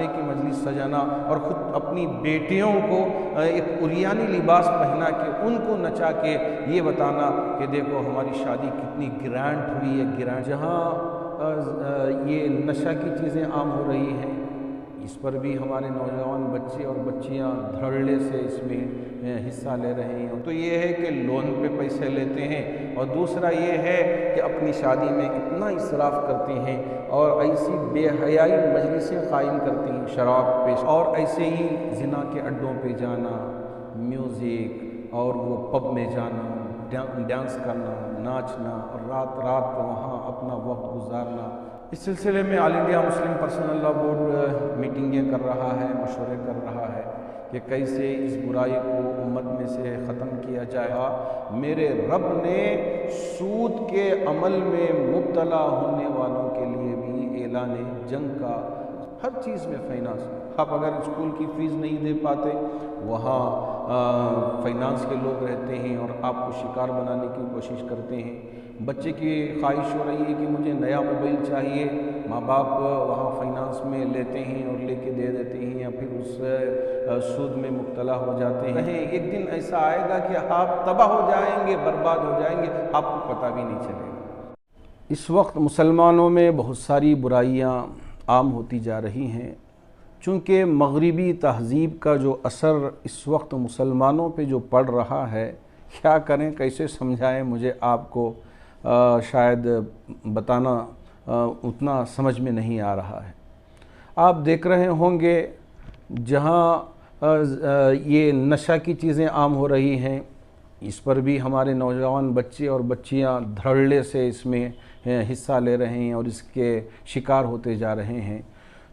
شادی کی مجلس سجانا اور خود اپنی بیٹیوں کو ایک عریانی لباس پہنا کے ان کو نچا کے یہ بتانا کہ دیکھو ہماری شادی کتنی گرینڈ ہوئی ہے. گرینڈ جہاں یہ نشہ کی چیزیں عام ہو رہی ہیں، اس پر بھی ہمارے نوجوان بچے اور بچیاں دھڑلے سے اس میں حصہ لے رہے ہیں. تو یہ ہے کہ لون پہ پیسے لیتے ہیں، اور دوسرا یہ ہے کہ اپنی شادی میں اتنا اسراف کرتے ہیں اور ایسی بے حیائی مجلسیں قائم کرتے ہیں شراب پہ، اور ایسے ہی زنا کے اڈوں پہ جانا، میوزک اور وہ پب میں جانا، ڈانس کرنا، ناچنا اور رات رات وہاں اپنا وقت گزارنا. اس سلسلے میں all India Muslim personal law board میٹنگیں کر رہا ہے، مشورے کر رہا ہے کہ کیسے اس برائی کو امت میں سے ختم کیا جائے گا. میرے رب نے سود کے عمل میں مبتلا ہونے والوں کے لیے بھی اعلان جنگ کا، ہر چیز میں فائنانس. آپ اگر اسکول کی فیس نہیں دے پاتے، وہاں فائنانس کے لوگ رہتے ہیں اور آپ کو شکار بنانے کی کوشش کرتے ہیں. بچے کی خواہش ہو رہی ہے کہ مجھے نیا موبائل چاہیے، ماں باپ وہاں فائنانس میں لیتے ہیں اور لے کے دے دیتے ہیں، یا پھر اس سود میں مبتلا ہو جاتے ہیں. ایک دن ایسا آئے گا کہ آپ تباہ ہو جائیں گے، برباد ہو جائیں گے، آپ کو پتہ بھی نہیں چلے گا. اس وقت مسلمانوں میں بہت ساری برائیاں عام ہوتی جا رہی ہیں، چونکہ مغربی تہذیب کا جو اثر اس وقت مسلمانوں پہ جو پڑ رہا ہے، کیا کریں، کیسے سمجھائیں، مجھے آپ کو شاید بتانا اتنا سمجھ میں نہیں آ رہا ہے. آپ دیکھ رہے ہوں گے جہاں یہ نشہ کی چیزیں عام ہو رہی ہیں، اس پر بھی ہمارے نوجوان بچے اور بچیاں دھڑلے سے اس میں حصہ لے رہے ہیں اور اس کے شکار ہوتے جا رہے ہیں.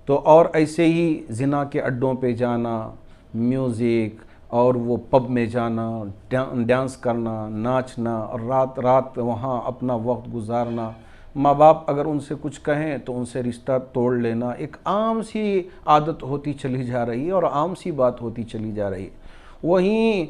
تو اور ایسے ہی زنا کے اڈوں پہ جانا، میوزک اور وہ پب میں جانا، ڈانس کرنا، ناچنا اور رات رات وہاں اپنا وقت گزارنا. ماں باپ اگر ان سے کچھ کہیں تو ان سے رشتہ توڑ لینا ایک عام سی عادت ہوتی چلی جا رہی ہے اور عام سی بات ہوتی چلی جا رہی ہے. وہیں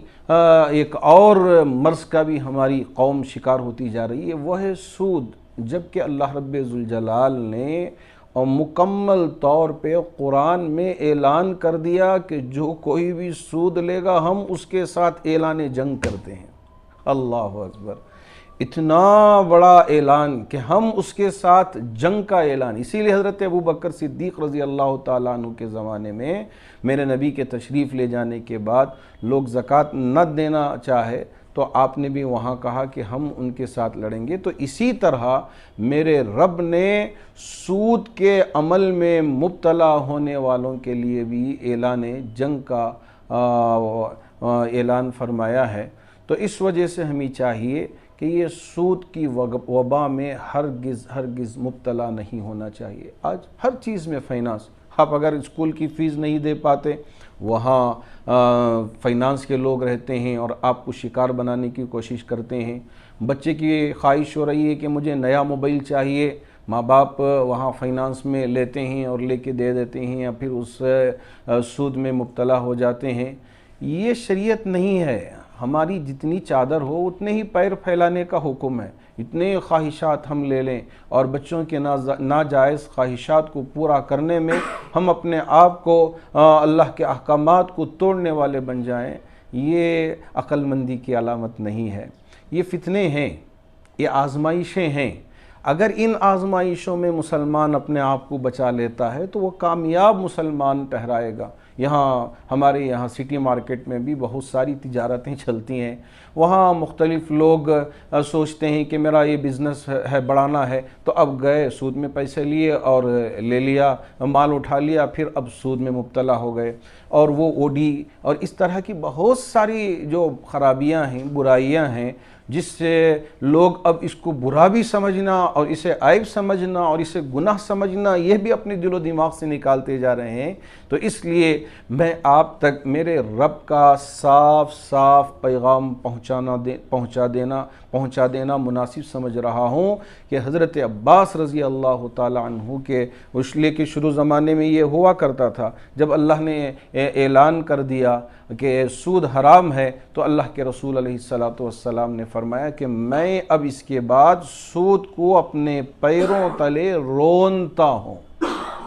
ایک اور مرض کا بھی ہماری قوم شکار ہوتی جا رہی ہے، وہ ہے سود. جبکہ اللہ رب ذوالجلال نے اور مکمل طور پہ قرآن میں اعلان کر دیا کہ جو کوئی بھی سود لے گا ہم اس کے ساتھ اعلان جنگ کرتے ہیں. اللہ اکبر! اتنا بڑا اعلان کہ ہم اس کے ساتھ جنگ کا اعلان. اسی لیے حضرت ابوبکر صدیق رضی اللہ تعالیٰ عنہ کے زمانے میں میرے نبی کے تشریف لے جانے کے بعد لوگ زکوٰۃ نہ دینا چاہے تو آپ نے بھی وہاں کہا کہ ہم ان کے ساتھ لڑیں گے. تو اسی طرح میرے رب نے سود کے عمل میں مبتلا ہونے والوں کے لیے بھی اعلان جنگ کا اعلان فرمایا ہے. تو اس وجہ سے ہمیں چاہیے کہ یہ سود کی وبا میں ہرگز مبتلا نہیں ہونا چاہیے. آج ہر چیز میں فائنانس. آپ اگر اسکول کی فیس نہیں دے پاتے، وہاں فائنانس کے لوگ رہتے ہیں اور آپ کو شکار بنانے کی کوشش کرتے ہیں. بچے کی خواہش ہو رہی ہے کہ مجھے نیا موبائل چاہیے، ماں باپ وہاں فائنانس میں لیتے ہیں اور لے کے دے دیتے ہیں، یا پھر اس سود میں مبتلا ہو جاتے ہیں. یہ شریعت نہیں ہے. ہماری جتنی چادر ہو اتنے ہی پیر پھیلانے کا حکم ہے. اتنے خواہشات ہم لے لیں اور بچوں کے ناجائز خواہشات کو پورا کرنے میں ہم اپنے آپ کو اللہ کے احکامات کو توڑنے والے بن جائیں، یہ عقل مندی کی علامت نہیں ہے. یہ فتنے ہیں، یہ آزمائشیں ہیں. اگر ان آزمائشوں میں مسلمان اپنے آپ کو بچا لیتا ہے تو وہ کامیاب مسلمان ٹھہرائے گا. ہمارے یہاں سٹی مارکیٹ میں بھی بہت ساری تجارتیں چلتی ہیں. وہاں مختلف لوگ سوچتے ہیں کہ میرا یہ بزنس ہے، بڑھانا ہے، تو اب گئے سود میں پیسے لیے اور لے لیا، مال اٹھا لیا، پھر اب سود میں مبتلا ہو گئے. اور وہ اوڈی اور اس طرح کی بہت ساری جو خرابیاں ہیں، برائیاں ہیں، جس سے لوگ اب اس کو برا بھی سمجھنا اور اسے عیب سمجھنا اور اسے گناہ سمجھنا، یہ بھی اپنے دل و دماغ سے نکالتے جا رہے ہیں. تو اس لیے میں آپ تک میرے رب کا صاف صاف پیغام پہنچا دینا مناسب سمجھ رہا ہوں کہ حضرت عباس رضی اللہ تعالیٰ عنہ کے وشلے کے شروع زمانے میں یہ ہوا کرتا تھا. جب اللہ نے اعلان کر دیا کہ سود حرام ہے تو اللہ کے رسول علیہ السلام نے فرمایا کہ میں اب اس کے بعد سود کو اپنے پیروں تلے رونتا ہوں.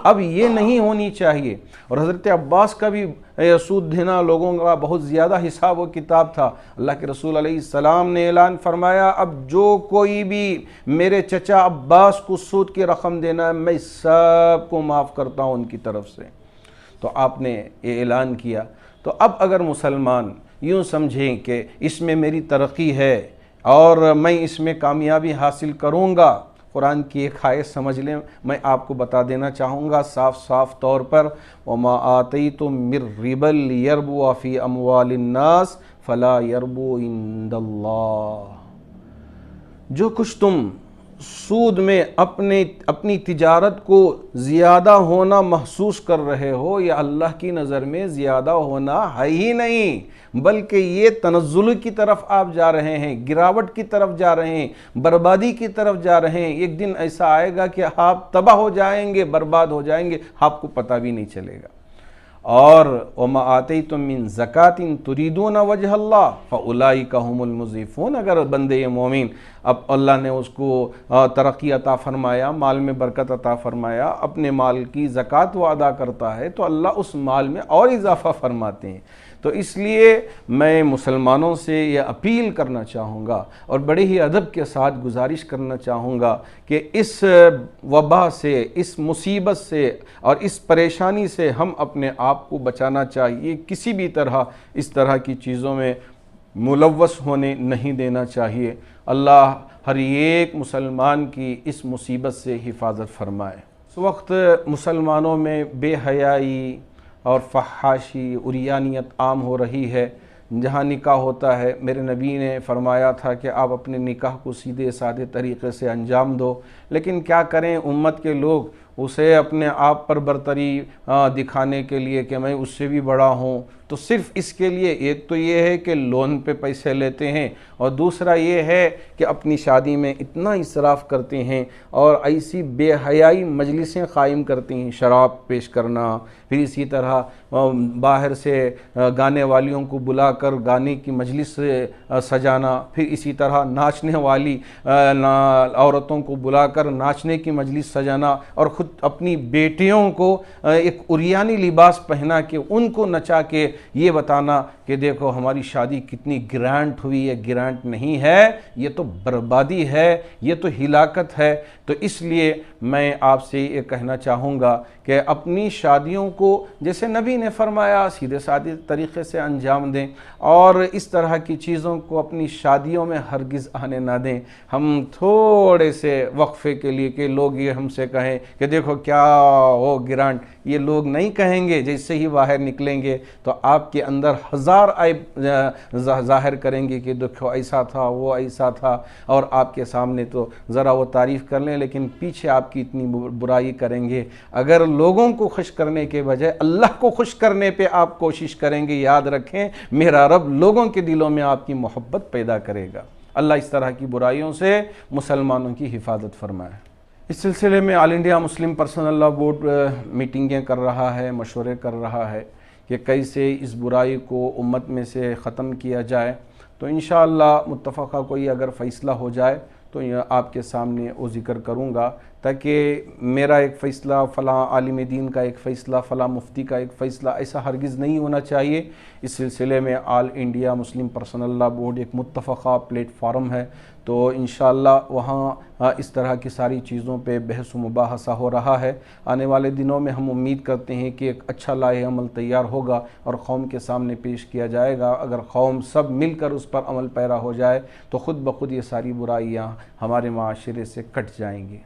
اب یہ نہیں ہونی چاہیے۔ اور حضرت عباس کا بھی سود دینا لوگوں کا بہت زیادہ حساب و کتاب تھا۔ اللہ کے رسول علیہ السلام نے اعلان فرمایا اب جو کوئی بھی میرے چچا عباس کو سود کی رقم دینا ہے میں سب کو معاف کرتا ہوں ان کی طرف سے۔ تو آپ نے یہ اعلان کیا۔ تو اب اگر مسلمان یوں سمجھیں کہ اس میں میری ترقی ہے اور میں اس میں کامیابی حاصل کروں گا، قرآن کی ایک آیت سمجھ لیں، میں آپ کو بتا دینا چاہوں گا صاف طور پر، وَمَا آتَيْتُم مِّن رِّبًا لِيَرْبُوَ فِي أَمْوَالِ النَّاسِ فَلَا يَرْبُو عِندَ اللَّهِ۔ جو کچھ تم سود میں اپنی تجارت کو زیادہ ہونا محسوس کر رہے ہو، یہ اللہ کی نظر میں زیادہ ہونا ہے ہی نہیں، بلکہ یہ تنزل کی طرف آپ جا رہے ہیں، گراوٹ کی طرف جا رہے ہیں، بربادی کی طرف جا رہے ہیں۔ ایک دن ایسا آئے گا کہ آپ تباہ ہو جائیں گے، برباد ہو جائیں گے، آپ کو پتہ بھی نہیں چلے گا۔ اور وَمَا آتَيْتُم مِّن زَكَاةٍ تُرِيدُونَ وَجْهَ اللَّهِ فَأُولَٰئِكَ هُمُ الْمُضْعِفُونَ۔ اگر بندے مومن اب اللہ نے اس کو ترقی عطا فرمایا، مال میں برکت عطا فرمایا، اپنے مال کی زکوٰۃ وہ ادا کرتا ہے تو اللہ اس مال میں اور اضافہ فرماتے ہیں۔ تو اس لیے میں مسلمانوں سے یہ اپیل کرنا چاہوں گا اور بڑے ہی ادب کے ساتھ گزارش کرنا چاہوں گا کہ اس وبا سے، اس مصیبت سے اور اس پریشانی سے ہم اپنے آپ کو بچانا چاہیے، کسی بھی طرح اس طرح کی چیزوں میں ملوث ہونے نہیں دینا چاہیے۔ اللہ ہر ایک مسلمان کی اس مصیبت سے حفاظت فرمائے۔ اس وقت مسلمانوں میں بے حیائی اور فحاشی، عریانیت عام ہو رہی ہے۔ جہاں نکاح ہوتا ہے، میرے نبی نے فرمایا تھا کہ آپ اپنے نکاح کو سیدھے سادے طریقے سے انجام دو، لیکن کیا کریں امت کے لوگ اسے اپنے آپ پر برتری دکھانے کے لیے کہ میں اس سے بھی بڑا ہوں، تو صرف اس کے لیے ایک تو یہ ہے کہ لون پہ پیسے لیتے ہیں، اور دوسرا یہ ہے کہ اپنی شادی میں اتنا اسراف کرتے ہیں اور ایسی بے حیائی مجلسیں قائم کرتے ہیں، شراب پیش کرنا، پھر اسی طرح باہر سے گانے والیوں کو بلا کر گانے کی مجلس سجانا، پھر اسی طرح ناچنے والی عورتوں کو بلا کر ناچنے کی مجلس سجانا، اور خود اپنی بیٹیوں کو ایک عریانی لباس پہنا کے ان کو نچا کے یہ بتانا کہ دیکھو ہماری شادی کتنی گرانٹ ہوئی ہے۔ گرانٹ نہیں ہے، یہ تو بربادی ہے، یہ تو ہلاکت ہے۔ تو اس لیے میں آپ سے یہ کہنا چاہوں گا کہ اپنی شادیوں کو جیسے نبی نے فرمایا سیدھے سادے طریقے سے انجام دیں، اور اس طرح کی چیزوں کو اپنی شادیوں میں ہرگز آنے نہ دیں۔ ہم تھوڑے سے وقفے کے لیے کہ لوگ یہ ہم سے کہیں کہ دیکھو کیا ہو گرانٹ، یہ لوگ نہیں کہیں گے، جیسے ہی باہر نکلیں گے تو آپ کے اندر ہزار عیب ظاہر کریں گے کہ دیکھو ایسا تھا، وہ ایسا تھا، اور آپ کے سامنے تو ذرا وہ تعریف کر لیں لیکن پیچھے آپ کی اتنی برائی کریں گے۔ اگر لوگوں کو خوش کرنے کے بجائے اللہ کو خوش کرنے پہ آپ کوشش کریں گے، یاد رکھیں میرا رب لوگوں کے دلوں میں آپ کی محبت پیدا کرے گا۔ اللہ اس طرح کی برائیوں سے مسلمانوں کی حفاظت فرمائے۔ اس سلسلے میں all India Muslim personal law board میٹنگیں کر رہا ہے، مشورے کر رہا ہے کہ کیسے اس برائی کو امت میں سے ختم کیا جائے۔ تو انشاءاللہ متفقہ کوئی اگر فیصلہ ہو جائے تو آپ کے سامنے وہ ذکر کروں گا، تاکہ میرا ایک فیصلہ، فلاں عالم دین کا ایک فیصلہ، فلاں مفتی کا ایک فیصلہ ایسا ہرگز نہیں ہونا چاہیے۔ اس سلسلے میں all India Muslim personal law board ایک متفقہ پلیٹ فارم ہے، تو انشاءاللہ وہاں اس طرح کی ساری چیزوں پہ بحث و مباحثہ ہو رہا ہے۔ آنے والے دنوں میں ہم امید کرتے ہیں کہ ایک اچھا لائحہ عمل تیار ہوگا اور قوم کے سامنے پیش کیا جائے گا۔ اگر قوم سب مل کر اس پر عمل پیرا ہو جائے تو خود بخود یہ ساری برائیاں ہمارے معاشرے سے کٹ جائیں گی۔